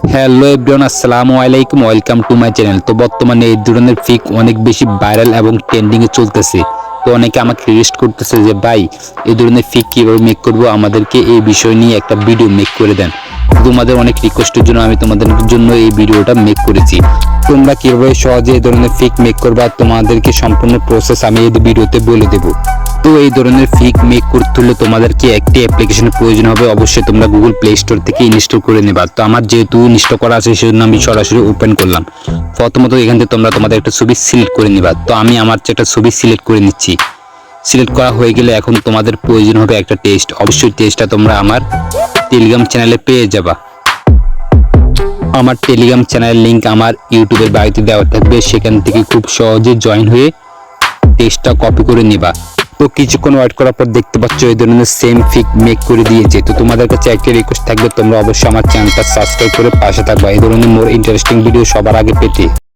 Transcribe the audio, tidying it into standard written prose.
Hello everyone, আসসালামু আলাইকুম, welcome to my channel. তো বর্তমানে এই ধরনের ফিক অনেক বেশি ভাইরাল এবং ট্রেন্ডিংয়ে চলতেছে। তো অনেকে আমাকে রিকোয়েস্ট করতেছে যে ভাই এই ধরনের ফিক কীভাবে মেক করবো, আমাদেরকে এই বিষয় নিয়ে একটা ভিডিও মেক করে দেন। তোমাদের অনেক রিকোয়েস্টের জন্য আমি তোমাদের জন্য এই ভিডিওটা মেক করেছি। তোমরা কীভাবে সহজে এই ধরনের ফিক মেক করবা তোমাদেরকে সম্পূর্ণ প্রসেস আমি এই ভিডিওতে বলে দেবো। তো এই ধরনের ফিক মেক করতে হলে তোমাদেরকে একটি অ্যাপ্লিকেশনের প্রয়োজন হবে। অবশ্যই তোমরা গুগল প্লে স্টোর থেকে ইনস্টল করে নেবা। তো আমার যেহেতু ইনস্টল করা আছে সেজন্য আমি সরাসরি ওপেন করলাম। প্রথমত এখান থেকে তোমরা তোমাদের একটা ছবি সিলেক্ট করে নিবা। তো আমি আমার একটা ছবি সিলেক্ট করে নিচ্ছি। সিলেক্ট করা হয়ে গেলে এখন তোমাদের প্রয়োজন হবে একটা টেক্সট। অবশ্যই টেক্সটটা তোমরা আমার টেলিগ্রাম চ্যানেলে পেয়ে যাবা। আমার টেলিগ্রাম চ্যানেলের লিঙ্ক আমার ইউটিউবের বাড়িতে দেওয়া থাকবে, সেখান থেকে খুব সহজে জয়েন হয়ে টেক্সটটা কপি করে নিবা। তো কিছুক্ষণ ওয়েট করার পর দেখতে পাচ্ছ এই ধরনের সেম ফিক মেক করে দিয়েছে। তো তোমাদের কাছে একটা রিকোয়েস্ট থাকবে, তোমরা অবশ্যই আমার চ্যানেলটা সাবস্ক্রাইব করে পাশে থাকবা এই ধরনের মোর ইন্টারেস্টিং ভিডিও সবার আগে পেতে।